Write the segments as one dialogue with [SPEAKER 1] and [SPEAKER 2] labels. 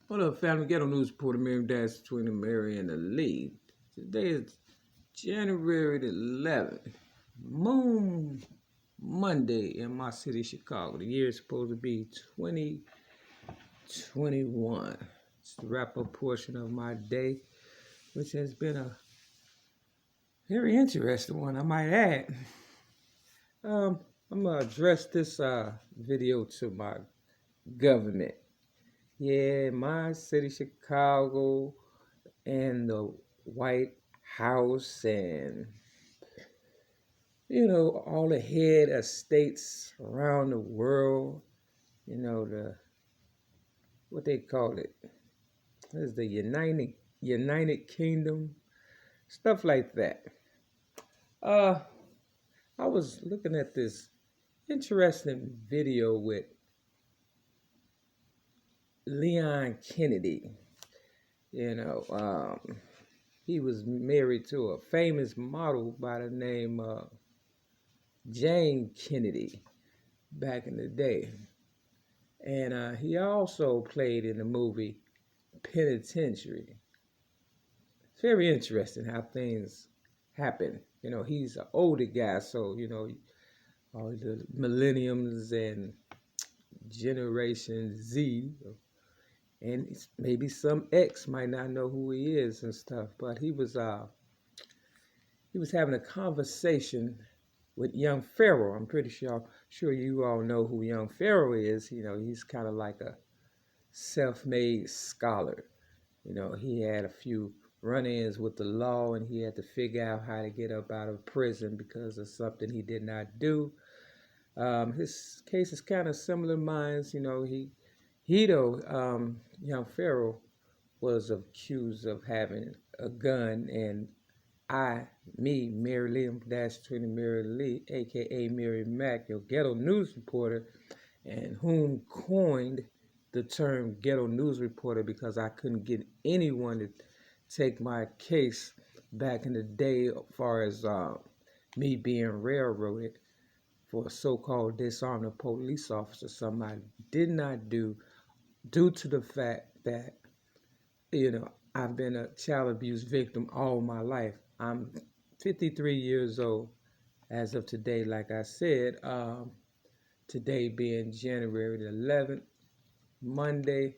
[SPEAKER 1] What up, family? Ghetto News Reporter Miriam Dash between the Mary and the Lee. Today is January the 11th, Moon Monday in my city, Chicago. The year is supposed to be 2021. It's the wrap-up portion of my day, which has been a very interesting one, I might add. I'm going to address this video to my government. Yeah, my city, Chicago, and the White House, and all the head of states around the world. What they call it is the United Kingdom, stuff like that. I was looking at this interesting video with Leon Kennedy. He was married to a famous model by the name of Jane Kennedy back in the day. And he also played in the movie Penitentiary. It's very interesting how things happen. He's an older guy, so, all the millenniums and Generation Z, and maybe some X might not know who he is and stuff, but he was having a conversation with young Pharaoh. I'm pretty sure you all know who young Pharaoh is. He's kind of like a self-made scholar. He had a few run-ins with the law, and he had to figure out how to get up out of prison because of something he did not do. His case is kind of similar to mine. Young Pharaoh was accused of having a gun, and Mary Liam -20 Mary Lee, aka ML-MACK, your ghetto news reporter, and whom coined the term ghetto news reporter because I couldn't get anyone to take my case back in the day as far as me being railroaded for a so-called disarming a police officer, something I did not do due to the fact that, I've been a child abuse victim all my life. I'm 53 years old as of today, like I said, today being January the 11th, Monday,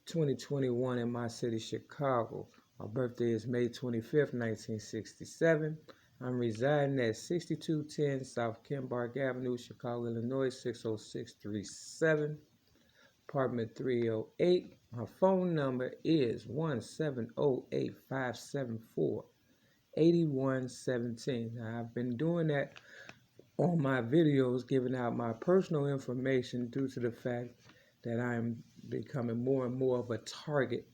[SPEAKER 1] 2021 in my city, Chicago. My birthday is May 25th, 1967. I'm residing at 6210 South Kimbark Avenue, Chicago, Illinois, 60637, apartment 308. My phone number is 1-708-574-8117. Now, I've been doing that on my videos, giving out my personal information due to the fact that I'm becoming more and more of a target,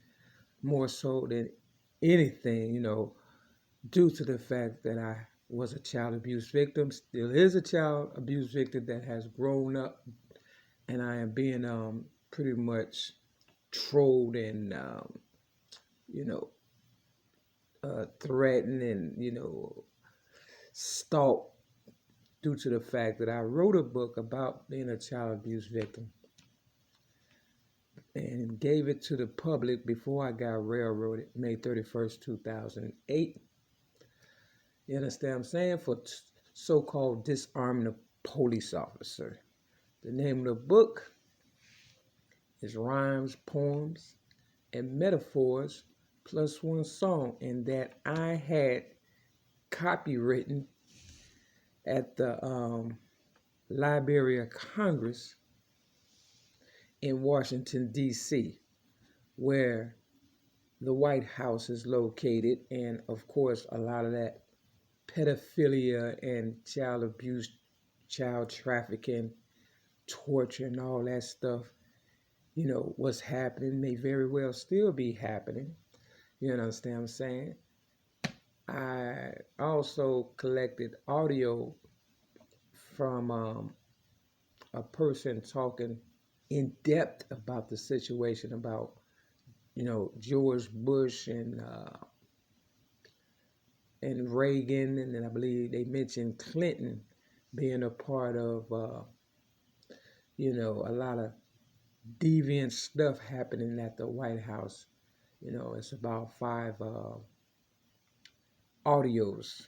[SPEAKER 1] more so than anything, due to the fact that I was a child abuse victim, still is a child abuse victim that has grown up, and I am being pretty much trolled and threatened and stalked due to the fact that I wrote a book about being a child abuse victim and gave it to the public before I got railroaded, May 31st, 2008. You understand what I'm saying? For so-called disarming a police officer. The name of the book is Rhymes, Poems, and Metaphors plus one song, and that I had copywritten at the Library of Congress in Washington, D.C., where the White House is located, and of course a lot of that pedophilia and child abuse, child trafficking, torture, and all that stuff, what's happening, may very well still be happening. You understand what I'm saying? I also collected audio from a person talking in depth about the situation, about, George Bush and Reagan, and then I believe they mentioned Clinton being a part of, a lot of deviant stuff happening at the White House. You know, it's about 5 audios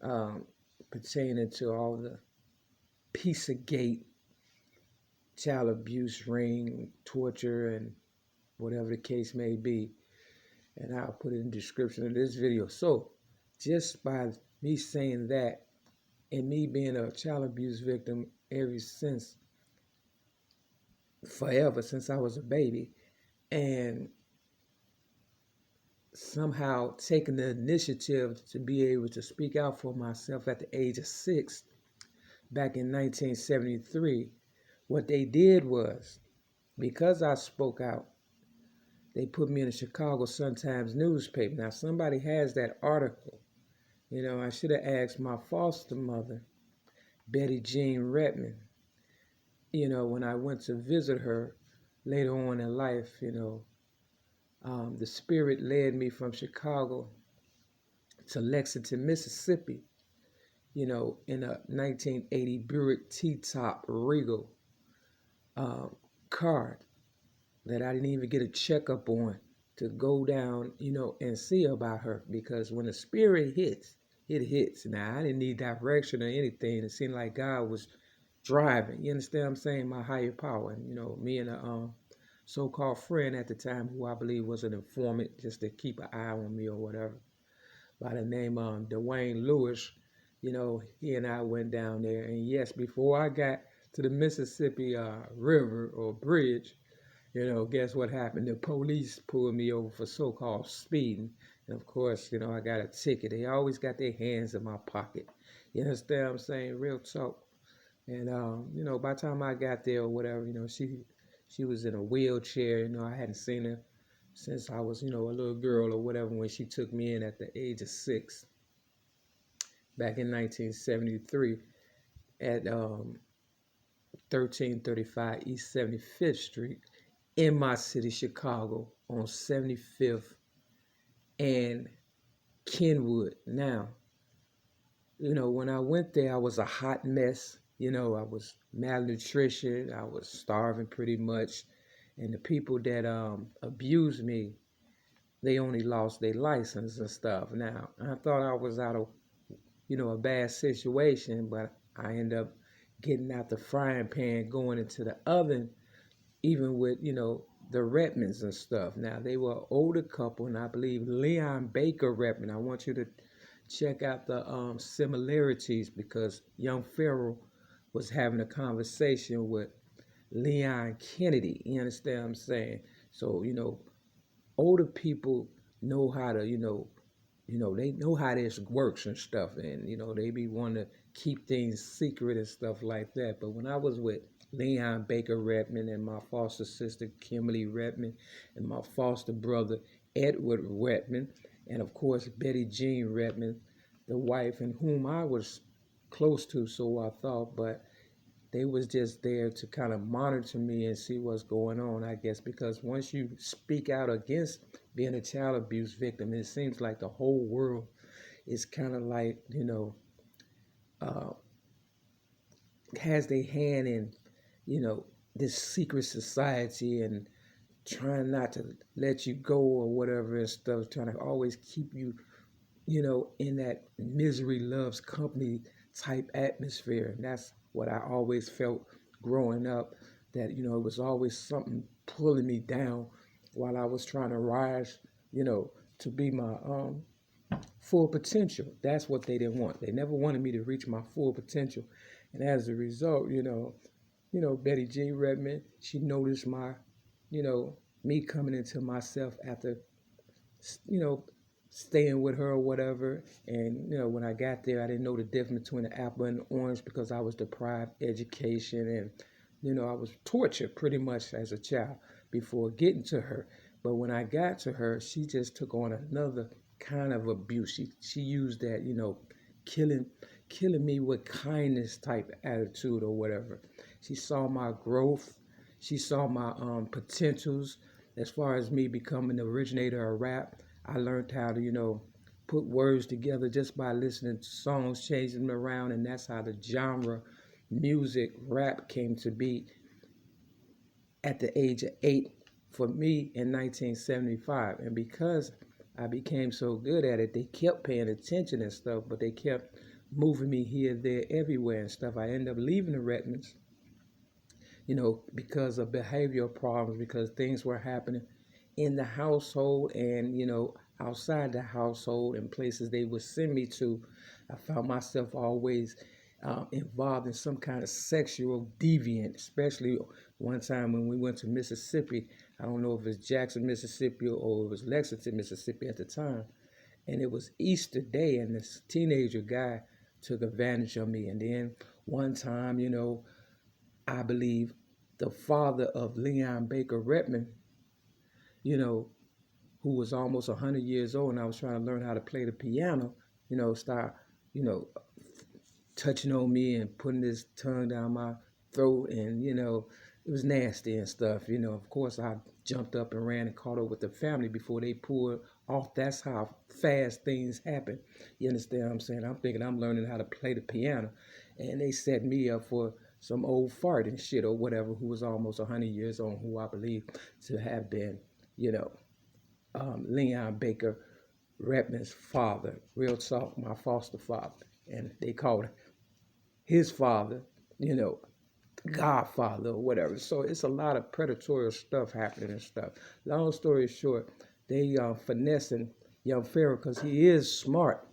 [SPEAKER 1] um, pertaining to all the Pizzagate, child abuse ring, torture, and whatever the case may be. And I'll put it in the description of this video. So just by me saying that, and me being a child abuse victim ever since, forever since I was a baby, and somehow taking the initiative to be able to speak out for myself at the age of 6 back in 1973, what they did was, because I spoke out, they put me in the Chicago Sun-Times newspaper. Now, somebody has that article. You know, I should have asked my foster mother, Betty Jean Redmond, you know, when I went to visit her later on in life, you know, the spirit led me from Chicago to Lexington, Mississippi, you know, in a 1980 Buick T-top Regal car that I didn't even get a checkup on, to go down, you know, and see about her. Because when the spirit hits, it hits. Now, I didn't need direction or anything. It seemed like God was driving. You understand what I'm saying? My higher power. And, you know, me and a so-called friend at the time, who I believe was an informant just to keep an eye on me or whatever, by the name of Dwayne Lewis, you know, he and I went down there. And yes, before I got to the Mississippi River or bridge, you know, guess what happened? The police pulled me over for so-called speeding. And of course, you know, I got a ticket. They always got their hands in my pocket. You understand what I'm saying? Real talk. And, you know, by the time I got there or whatever, you know, she was in a wheelchair. You know, I hadn't seen her since I was, you know, a little girl or whatever, when she took me in at the age of 6 back in 1973 at 1335 East 75th Street in my city, Chicago, on 75th and Kenwood. Now, you know, when I went there, I was a hot mess. You know, I was malnutrition. I was starving pretty much. And the people that abused me, they only lost their license and stuff. Now, I thought I was out of, you know, a bad situation, but I ended up getting out the frying pan, going into the oven, even with, you know, the Redmonds and stuff. Now, they were an older couple, and I believe Leon Baker Redmond. I want you to check out the similarities, because young Pharaoh was having a conversation with Leon Kennedy. You understand what I'm saying? So, you know, older people know how to, you know, they know how this works and stuff, and, you know, they be wanting to keep things secret and stuff like that. But when I was with Leon Baker Redmond and my foster sister Kimberly Redmond and my foster brother Edward Redmond, and of course Betty Jean Redmond, the wife, and whom I was close to, so I thought, but they was just there to kind of monitor me and see what's going on, I guess, because once you speak out against being a child abuse victim, it seems like the whole world is kind of like, you know, has their hand in, you know, this secret society and trying not to let you go or whatever and stuff, trying to always keep you, you know, in that misery loves company type atmosphere. And that's what I always felt growing up, that, you know, it was always something pulling me down while I was trying to rise, you know, to be my full potential. That's what they didn't want. They never wanted me to reach my full potential. And as a result, you know, Betty Jean Redmond, she noticed my, you know, me coming into myself after, you know, staying with her or whatever. And, you know, when I got there, I didn't know the difference between the apple and the orange, because I was deprived education, and, you know, I was tortured pretty much as a child before getting to her. But when I got to her, she just took on another kind of abuse. She used that, you know, killing me with kindness type attitude or whatever. She saw my growth. She saw my potentials as far as me becoming the originator of rap. I learned how to, you know, put words together just by listening to songs, changing them around, and that's how the genre music rap came to be at the age of 8 for me in 1975. And because I became so good at it, they kept paying attention and stuff, but they kept moving me here, there, everywhere and stuff. I ended up leaving the Redmonds, because of behavioral problems, because things were happening in the household and, outside the household and places they would send me to. I found myself always involved in some kind of sexual deviant, especially one time when we went to Mississippi. I don't know if it's Jackson, Mississippi, or it was Lexington, Mississippi at the time. And it was Easter Day, and this teenager guy took advantage of me. And then one time, I believe the father of Leon Baker Redmond, who was almost 100 years old, and I was trying to learn how to play the piano, start, touching on me and putting his tongue down my throat, and, it was nasty and stuff. Of course, I jumped up and ran and caught up with the family before they pulled off. That's how fast things happen. You understand what I'm saying? I'm thinking I'm learning how to play the piano, and they set me up for some old fart and shit or whatever who was almost 100 years old, who I believe to have been, Leon Baker Redmond's father. Real talk, my foster father. And they called his father, Godfather or whatever. So it's a lot of predatory stuff happening and stuff. Long story short, they finessing young Pharaoh because he is smart.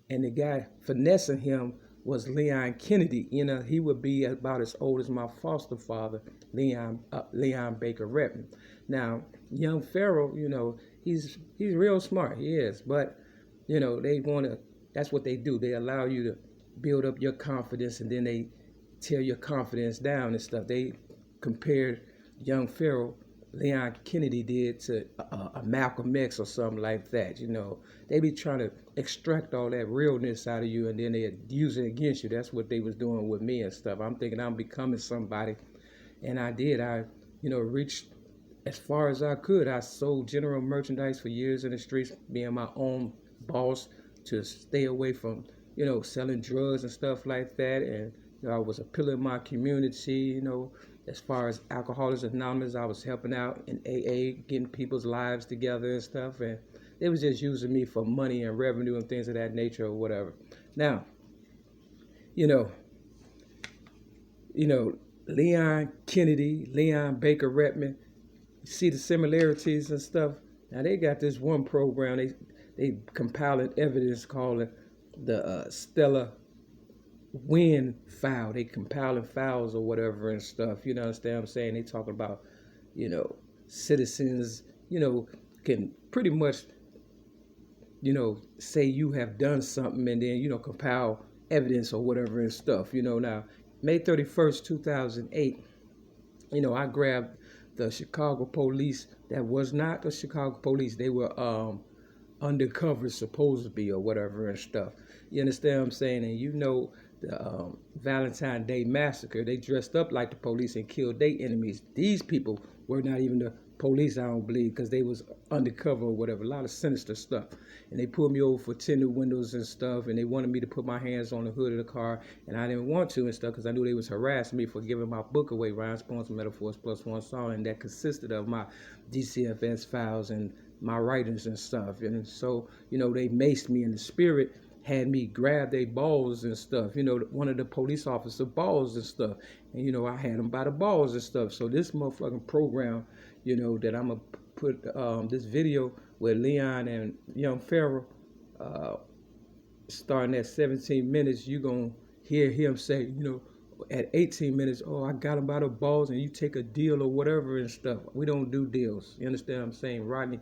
[SPEAKER 1] And the guy finessing him was Leon Kennedy. He would be about as old as my foster father, Leon Baker Redmond. Now, young Pharaoh, he's real smart. He is. But, they want to, that's what they do. They allow you to build up your confidence, and then they tear your confidence down and stuff. They compared young Pharaoh, Leon Kennedy did, to a Malcolm X or something like that. They be trying to extract all that realness out of you, and then they use it against you. That's what they was doing with me and stuff. I'm thinking I'm becoming somebody, and I did. I, reached as far as I could. I sold general merchandise for years in the streets, being my own boss, to stay away from, selling drugs and stuff like that. And I was a pillar in my community, as far as Alcoholics Anonymous. I was helping out in AA, getting people's lives together and stuff. And they was just using me for money and revenue and things of that nature or whatever. Now, Leon Kennedy, Leon Baker Redmond, you see the similarities and stuff. Now they got this one program, they compiling evidence called the Stellar Wind file. They compiling files or whatever and stuff. You understand what I'm saying? They talking about, citizens, can pretty much, say you have done something, and then, compile evidence or whatever and stuff. Now, May 31st, 2008, I grabbed the Chicago police that was not the Chicago police. They were undercover, supposed to be, or whatever and stuff. You understand what I'm saying? And the Valentine Day Massacre, they dressed up like the police and killed their enemies. These people were not even the police, I don't believe, because they was undercover or whatever. A lot of sinister stuff. And they pulled me over for tinted windows and stuff, and they wanted me to put my hands on the hood of the car, and I didn't want to and stuff because I knew they was harassing me for giving my book away, Rhymes, Poems, Metaphors Plus One Song, and that consisted of my DCFS files and my writings and stuff. And so, they maced me in the spirit, had me grab their balls and stuff, one of the police officer balls and stuff. And, I had them by the balls and stuff. So this motherfucking program, that I'm going to put this video with Leon and young Pharaoh, starting at 17 minutes, you're going to hear him say, at 18 minutes, oh, I got him by the balls, and you take a deal or whatever and stuff. We don't do deals. You understand what I'm saying? Rodney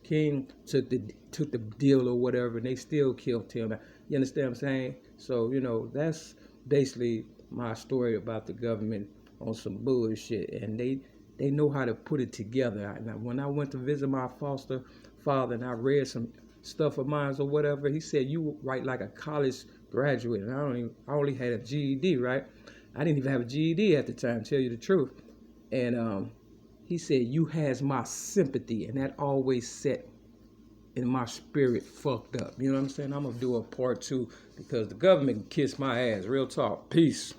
[SPEAKER 1] King took the deal or whatever, and they still killed him. You understand what I'm saying? So, that's basically my story about the government on some bullshit, and they know how to put it together. When I went to visit my foster father and I read some stuff of mine or whatever, he said, you write like a college graduate. And I only had a GED, right? I didn't even have a GED at the time, tell you the truth. And he said, you has my sympathy, and that always set in my spirit fucked up. You know what I'm saying? I'm going to do a part 2 because the government can kiss my ass. Real talk. Peace.